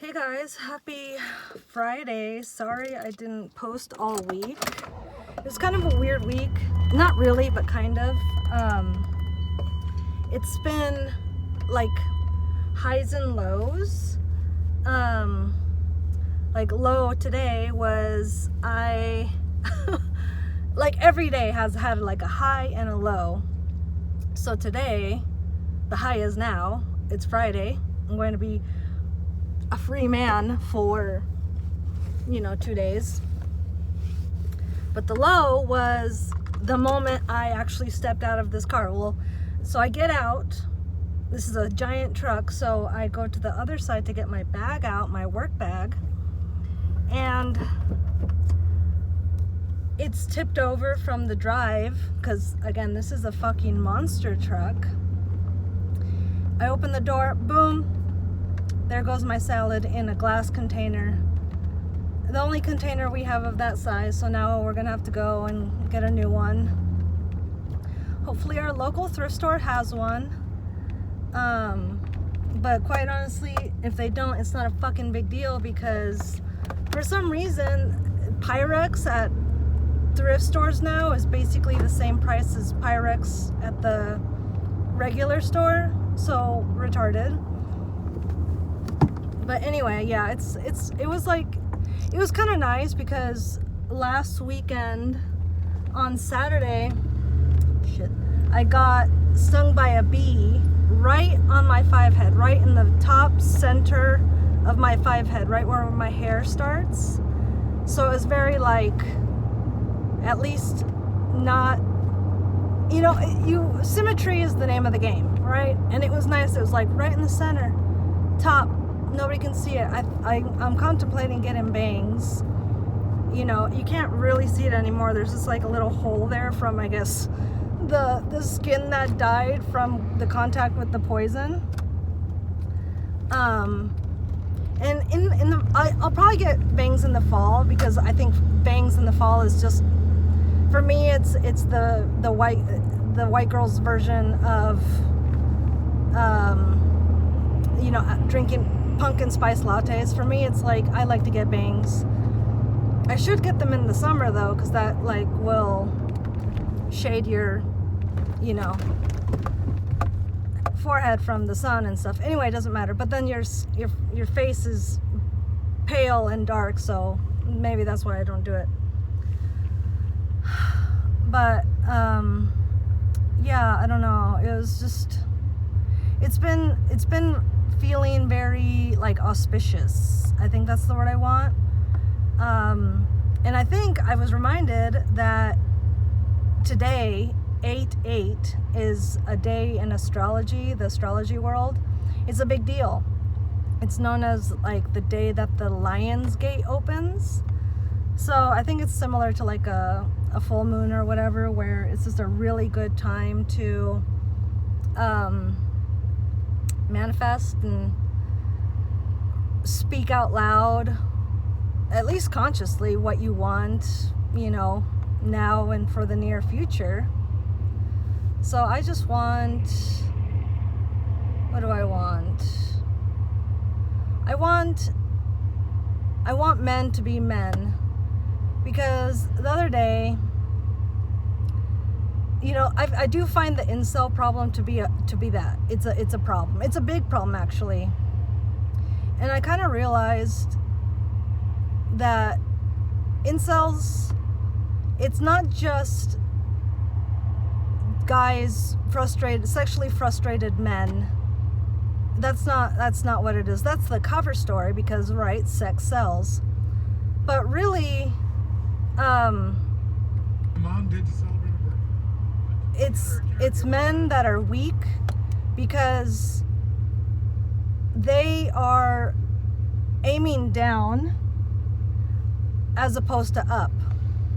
Hey guys, happy Friday. Sorry I didn't post all week. It was kind of a weird week. Not really, but kind of. It's been like highs and lows. Like low today was like every day has had like a high and a low. So today, the high is now. It's Friday. I'm going to be a free man for 2 days, but the low was the moment I actually stepped out of this car. So I get out, this is a giant truck, so I go to the other side to get my bag out, my work bag, and it's tipped over from the drive because again this is a fucking monster truck. I open the door, boom, there goes my salad in a glass container. The only container we have of that size, so now we're gonna have to go and get a new one. Hopefully our local thrift store has one. But quite honestly, if they don't, it's not a fucking big deal because for some reason, Pyrex at thrift stores now is basically the same price as Pyrex at the regular store. So retarded. But anyway, yeah, it was kind of nice because last weekend on Saturday, I got stung by a bee right on my 5 head, right in the top center of my 5 head, right where my hair starts. So it was very at least not, symmetry is the name of the game, right? And it was nice. It was right in the center, top. Nobody can see it. I'm contemplating getting bangs. You can't really see it anymore. There's just a little hole there from, I guess, the skin that died from the contact with the poison. And I'll probably get bangs in the fall because I think bangs in the fall is just, for me, it's the white girl's version of drinking pumpkin spice lattes. For me, it's I like to get bangs. I should get them in the summer though, because that will shade your forehead from the sun and stuff. Anyway, it doesn't matter. But then your face is pale and dark, so maybe that's why I don't do it. But yeah, I don't know. It was just it's been feeling very auspicious. I think that's the word I want. And I think I was reminded that today 8/8 is a day in astrology, the astrology world. It's a big deal. It's known as the day that the Lion's Gate opens. So I think it's similar to a full moon or whatever, where it's just a really good time to manifest and speak out loud, at least consciously, what you want, now and for the near future. So I just want, what do I want? I want men to be men, because the other day, I do find the incel problem to be that. It's a problem. It's a big problem, actually. And I kind of realized that incels, it's not just guys sexually frustrated men. That's not what it is. That's the cover story because, right, sex sells. But really, Mom did to celebrate her birthday. It's men that are weak because they are aiming down as opposed to up,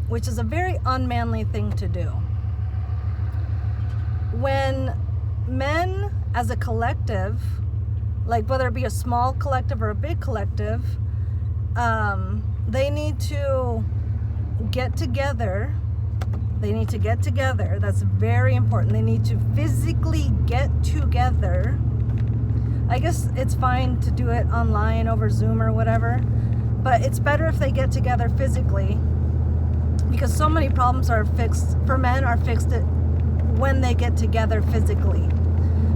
which is a very unmanly thing to do. When men as a collective, whether it be a small collective or a big collective, they need to get together. That's very important. They need to physically get together I guess it's fine to do it online over Zoom or whatever, but it's better if they get together physically, because so many problems are fixed for men are fixed when they get together physically.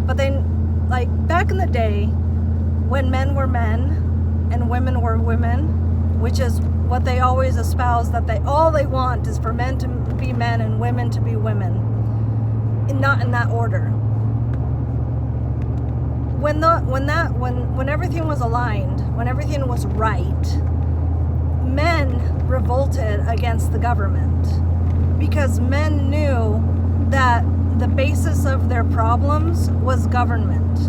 But then, like back in the day, when men were men and women were women, which is what they always espouse, that all they want is for men to be men and women to be women, and not in that order. When everything was aligned, when everything was right, men revolted against the government because men knew that the basis of their problems was government,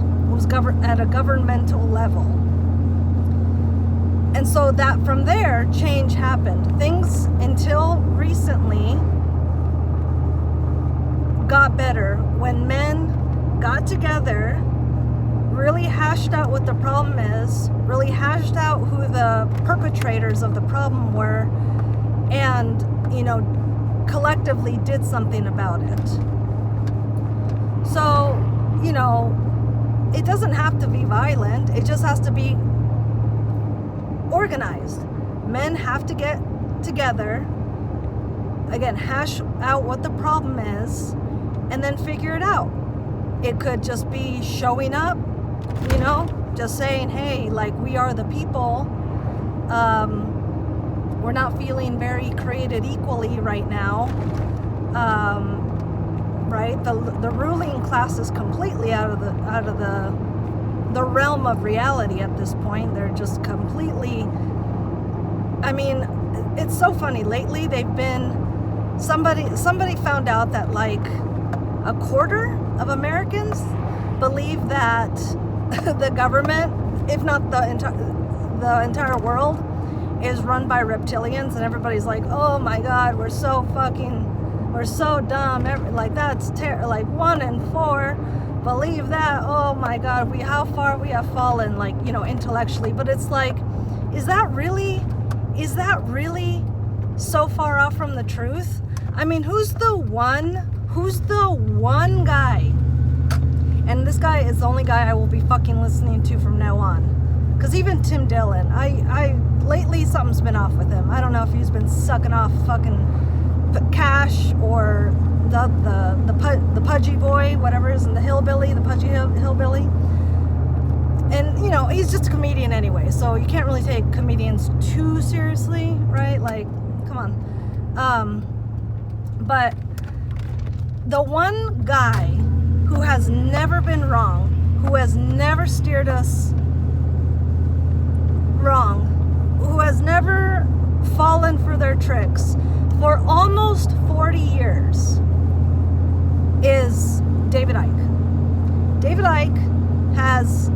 at a governmental level. And so that from there, change happened. Things until recently got better when men got together, really hashed out what the problem is, really hashed out who the perpetrators of the problem were, and, collectively did something about it. So, it doesn't have to be violent. It just has to be organized. Men have to get together, again, hash out what the problem is, and then figure it out. It could just be showing up, just saying, hey, we are the people. We're not feeling very created equally right now. Right? The ruling class is completely out of the realm of reality at this point. They're just completely, it's so funny. Lately they've been, somebody found out that a quarter of Americans believe that the government, if not the entire world, is run by reptilians, and everybody's like, oh my God, we're so dumb. That's 1 in 4 believe that. Oh my God, how far we have fallen, intellectually. But it's is that really so far off from the truth? Who's the one guy? And this guy is the only guy I will be fucking listening to from now on. Because even Tim Dillon, lately something's been off with him. I don't know if he's been sucking off fucking cash or the pudgy boy, whatever is in the hillbilly, the pudgy hillbilly. And, he's just a comedian anyway, so you can't really take comedians too seriously, right? Come on. But the one guy who has never been wrong, who has never steered us wrong, who has never fallen for their tricks for almost 40 years is David Icke. David Icke has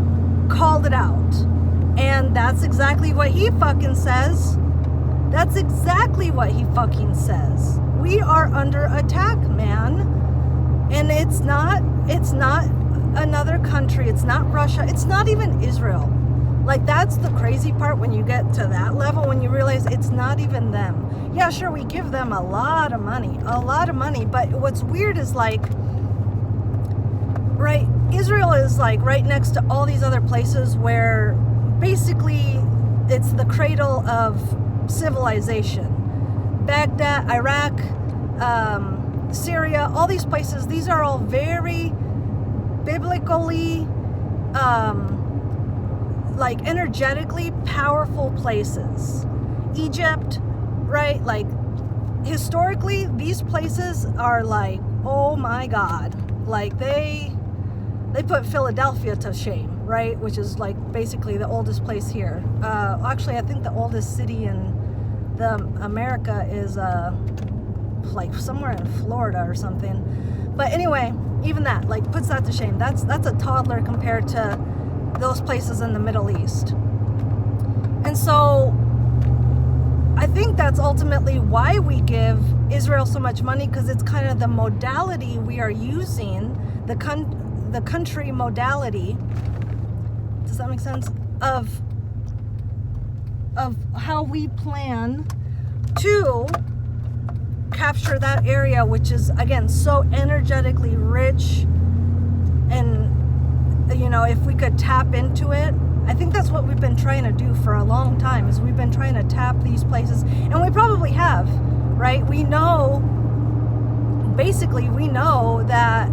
called it out, and that's exactly what he fucking says. That's exactly what he fucking says. We are under attack, man. And it's not another country. It's not Russia. It's not even Israel. That's the crazy part when you get to that level, when you realize it's not even them. Yeah, sure, we give them a lot of money, but what's weird is right, Israel is right next to all these other places where basically it's the cradle of civilization. Baghdad, Iraq, Syria, all these places, these are all very biblically, energetically powerful places. Egypt, right? Historically, these places are oh my God. They put Philadelphia to shame, right? Which is basically the oldest place here. Actually, I think the oldest city in America is somewhere in Florida or something. But anyway, even that puts that to shame. That's a toddler compared to those places in the Middle East. And so I think that's ultimately why we give Israel so much money, because it's kind of the modality we are using, the country modality. Does that make sense? Of how we plan to capture that area, which is again so energetically rich and if we could tap into it. I think that's what we've been trying to do for a long time, is we've been trying to tap these places, and we probably have, right? We know that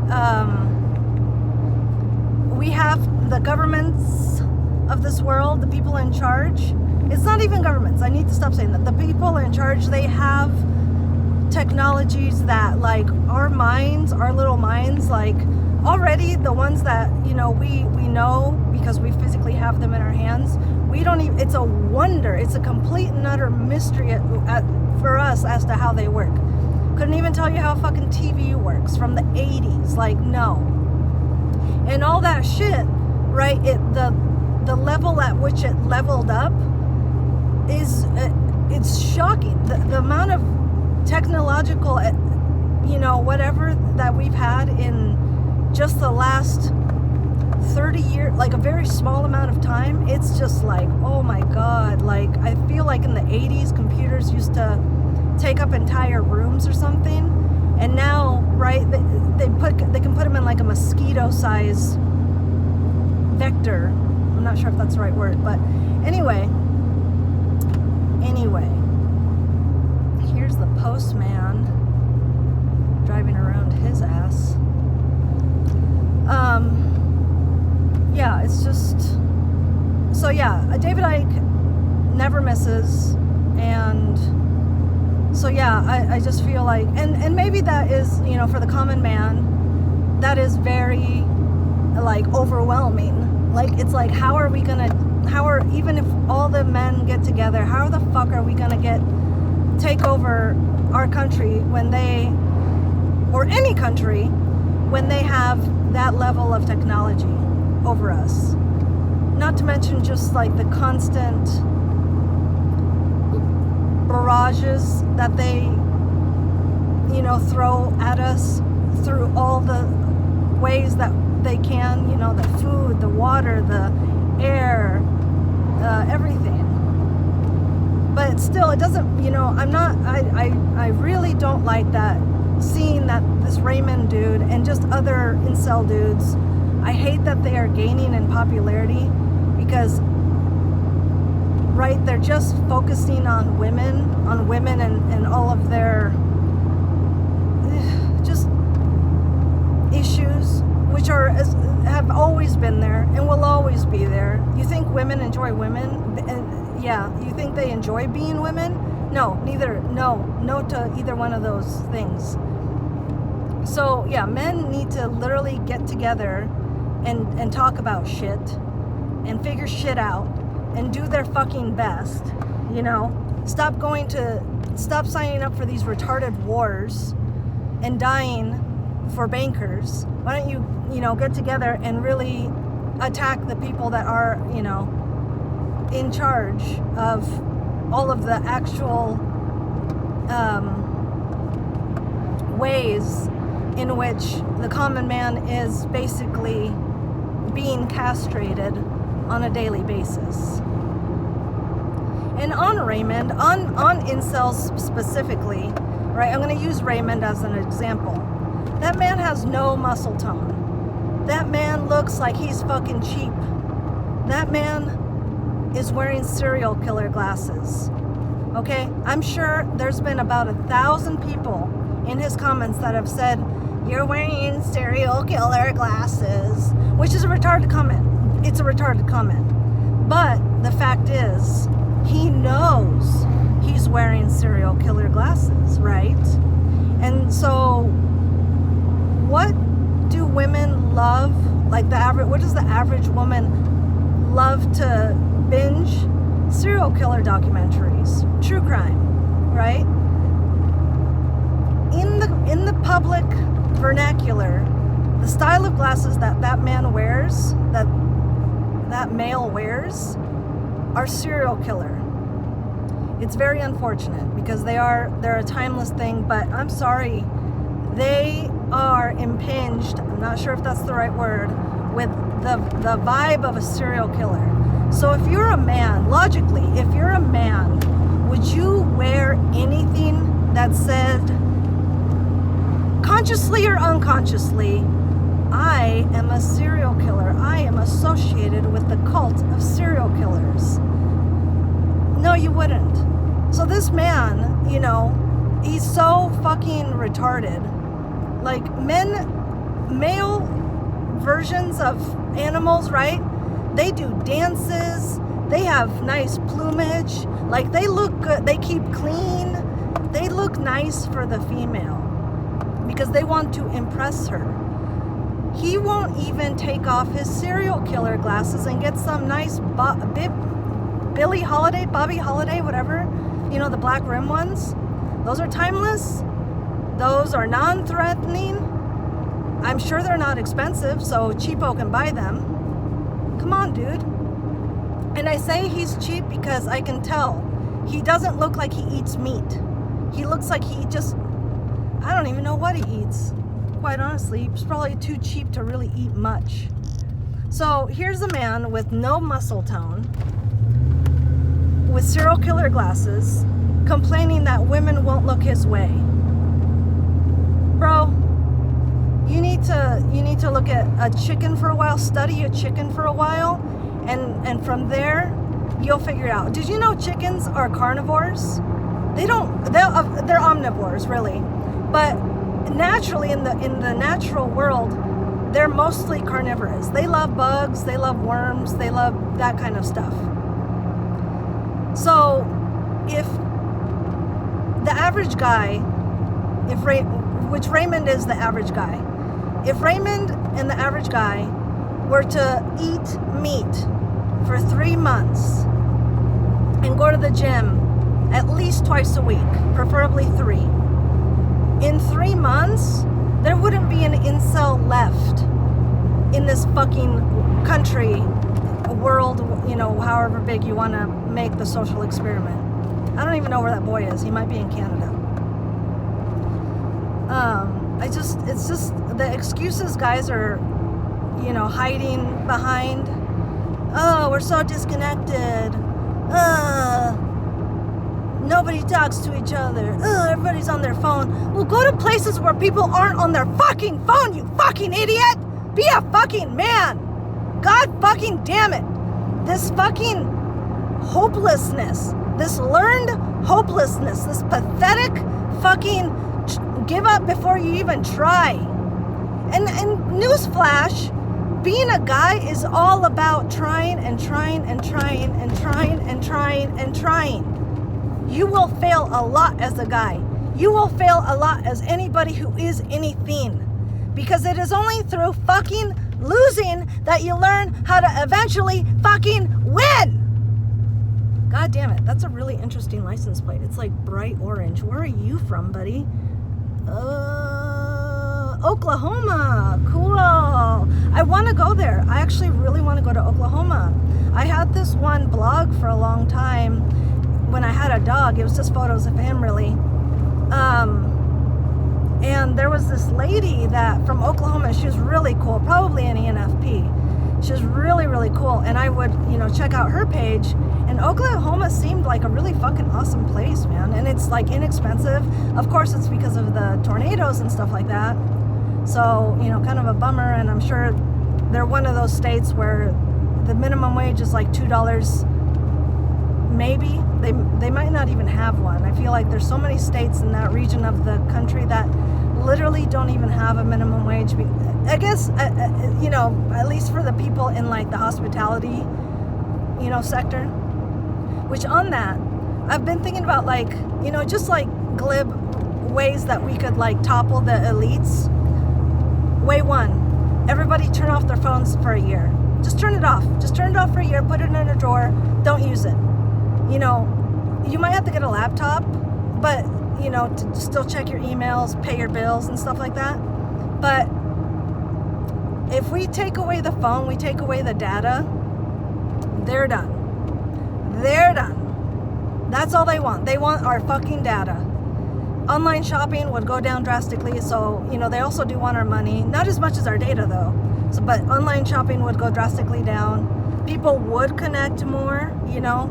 we have the governments of this world, the people in charge. It's not even governments. I need to stop saying that. The people in charge, they have technologies that, like, our minds, our little minds, like, already the ones that, we know because we physically have them in our hands. We don't even, it's a wonder. It's a complete and utter mystery for us as to how they work. Couldn't even tell you how fucking TV works from the 80s. Like, no. And all that shit, right? The level at which it leveled up is, it's shocking. The amount of technological, whatever that we've had in just the last 30 years, like a very small amount of time. It's just like, oh my God. Like, I feel like in the 80s, computers used to take up entire rooms or something. And now, right, they can put them in like a mosquito size vector. I'm not sure if that's the right word, but anyway, here's the postman driving around his ass. Yeah, it's just, so yeah, David Icke never misses, and so yeah, I just feel like, and maybe that is, for the common man, that is very, like, overwhelming. Like, it's like, even if all the men get together, how the fuck are we gonna take over our country or any country, when they have that level of technology over us? Not to mention just like the constant barrages that they, throw at us through all the ways that they can, the food, the water, the air, everything. But still, it doesn't, I really don't like that, seeing that this Raymond dude and just other incel dudes, I hate that they are gaining in popularity, because, right, they're just focusing on women and all of their just issues, which have always been there and will always be there. You think women enjoy women? And yeah, you think they enjoy being women? No, neither. No to either one of those things. So yeah, men need to literally get together and talk about shit and figure shit out and do their fucking best. Stop signing up for these retarded wars and dying for bankers. Why don't you get together and really attack the people that are, in charge of all of the actual ways in which the common man is basically being castrated on a daily basis. And on Raymond, on incels specifically, right, I'm going to use Raymond as an example. That man has no muscle tone. That man looks like he's fucking cheap. That man is wearing serial killer glasses. Okay? I'm sure there's been about 1,000 people in his comments that have said, "You're wearing serial killer glasses," which is a retarded comment. It's a retarded comment. But the fact is, he knows he's wearing serial killer glasses, right? And so, what do women love? Like what does the average woman love to binge? Serial killer documentaries, true crime, right? In the public vernacular, the style of glasses that man wears, that male wears, are serial killer. It's very unfortunate, because they're a timeless thing, but I'm sorry, they are impinged, I'm not sure if that's the right word, with the vibe of a serial killer. So if you're a man, logically, if you're a man, would you wear anything that said, consciously or unconsciously, I am a serial killer. I am associated with the cult of serial killers. No, you wouldn't. So this man, you know, he's so fucking retarded. Like male versions of animals, right? They do dances. They have nice plumage. Like they look good. They keep clean. They look nice for the female because they want to impress her. He won't even take off his serial killer glasses and get some nice Bobby Holiday, whatever. You know, the black rim ones. Those are timeless. Those are non-threatening. I'm sure they're not expensive, so cheapo can buy them. Come on, dude. And I say he's cheap because I can tell. He doesn't look like he eats meat. He looks like he just, I don't even know what he eats. Quite honestly, he's probably too cheap to really eat much. So here's a man with no muscle tone, with serial killer glasses, complaining that women won't look his way. Bro, you need to look at a chicken for a while, study a chicken for a while, and from there you'll figure it out. Did you know chickens are carnivores? They're omnivores, really. But naturally in the natural world, they're mostly carnivorous. They love bugs, they love worms, they love that kind of stuff. So if the average guy, which Raymond is the average guy, if Raymond and the average guy were to eat meat for 3 months and go to the gym at least twice a week, preferably 3, in 3 months, there wouldn't be an incel left in this fucking country, world, you know, however big you want to make the social experiment. I don't even know where that boy is. He might be in Canada. It's just the excuses guys are, you know, hiding behind. Oh, we're so disconnected. Nobody talks to each other. Everybody's on their phone. Well, go to places where people aren't on their fucking phone, you fucking idiot! Be a fucking man! God fucking damn it! This fucking hopelessness, this learned hopelessness, this pathetic fucking give up before you even try. And newsflash, being a guy is all about trying and trying and trying and trying and trying and trying. You will fail a lot as a guy. You will fail a lot as anybody who is anything. Because it is only through fucking losing that you learn how to eventually fucking win. God damn it. That's a really interesting license plate. It's like bright orange. Where are you from, buddy? Oklahoma. Cool. I want to go there. I actually really want to go to Oklahoma. I had this one blog for a long time when I had a dog. It was just photos of him, really. And there was this lady that from Oklahoma. She was really cool, probably an ENFP. She was really, really cool. And I would, you know, check out her page. And Oklahoma seemed like a really fucking awesome place, man. And it's like inexpensive. Of course, it's because of the tornadoes and stuff like that. So, you know, kind of a bummer. And I'm sure they're one of those states where the minimum wage is like $2. Maybe they might not even have one. I feel like there's so many states in that region of the country that literally don't even have a minimum wage. I guess you know, at least for the people in like the hospitality, you know, sector. Which on that, I've been thinking about like, you know, just like glib ways that we could like topple the elites. Way 1, everybody turn off their phones for a year. Just turn it off. Just turn it off for a year. Put it in a drawer. Don't use it. You know, you might have to get a laptop, but, you know, to still check your emails, pay your bills and stuff like that. But if we take away the phone, we take away the data, they're done. They're done. That's all they want. They want our fucking data. Online shopping would go down drastically, so, you know, they also do want our money. Not as much as our data, though. So, but online shopping would go drastically down. People would connect more, you know,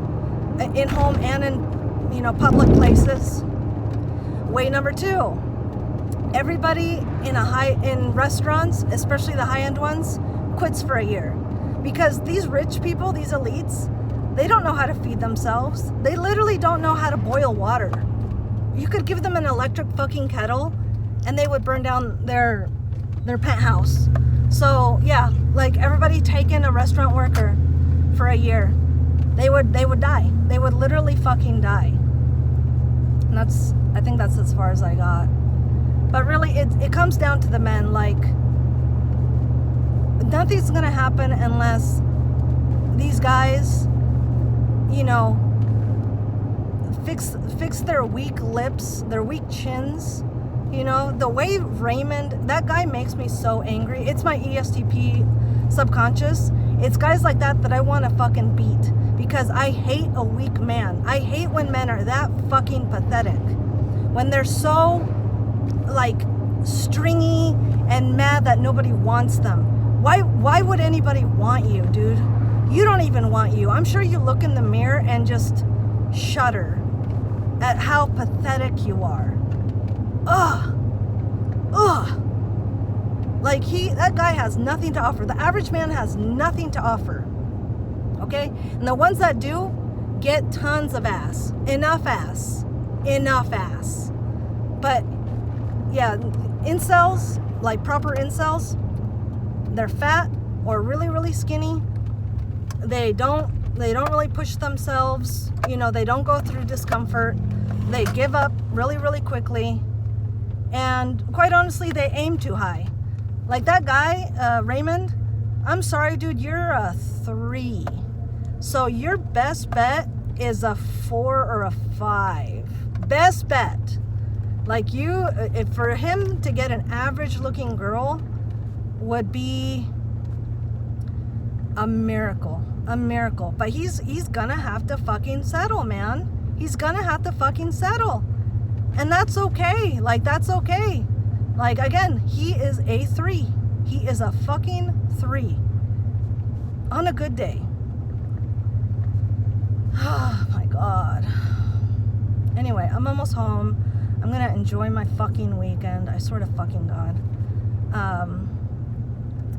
in home and in, you know, public places. Way number 2, everybody in restaurants, especially the high-end ones, quits for a year. Because these rich people, these elites, they don't know how to feed themselves. They literally don't know how to boil water. You could give them an electric fucking kettle and they would burn down their penthouse. So yeah, like everybody taking a restaurant worker for a year, they would die. They would literally fucking die. And I think that's as far as I got. But really, it comes down to the men. Like, nothing's gonna happen unless these guys, you know, fix their weak lips, their weak chins. You know, the way Raymond, that guy makes me so angry. It's my ESTP subconscious. It's guys like that I want to fucking beat, because I hate a weak man. I hate when men are that fucking pathetic. When they're so, like, stringy and mad that nobody wants them. Why would anybody want you, dude? You don't even want you. I'm sure you look in the mirror and just shudder at how pathetic you are. Ugh. Like, that guy has nothing to offer. The average man has nothing to offer. Okay? And the ones that do get tons of ass. Enough ass. But yeah, incels, like proper incels, they're fat or really, really skinny. They don't really push themselves. You know, they don't go through discomfort. They give up really, really quickly. And quite honestly, they aim too high. Like that guy, Raymond, I'm sorry, dude, you're a 3. So your best bet is a 4 or a 5. Best bet. Like if for him to get an average looking girl would be a miracle. But he's gonna have to fucking settle, man. He's gonna have to fucking settle. And that's okay. Like, that's okay. Like, again, he is a 3. He is a fucking 3. On a good day. Oh my God. Anyway, I'm almost home. I'm gonna enjoy my fucking weekend. I swear to fucking God.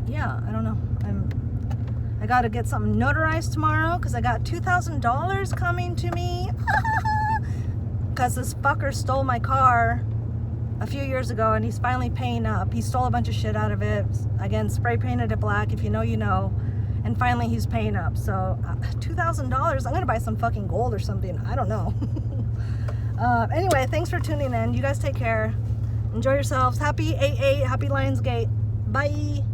Yeah, I don't know. I gotta get something notarized tomorrow because I got $2,000 coming to me. Because this fucker stole my car a few years ago and he's finally paying up. He stole a bunch of shit out of it. Again, spray painted it black. If you know, you know. And finally he's paying up. So $2,000. I'm gonna buy some fucking gold or something. I don't know. Anyway, thanks for tuning in. You guys take care. Enjoy yourselves. Happy 8/8. Happy Lionsgate. Bye.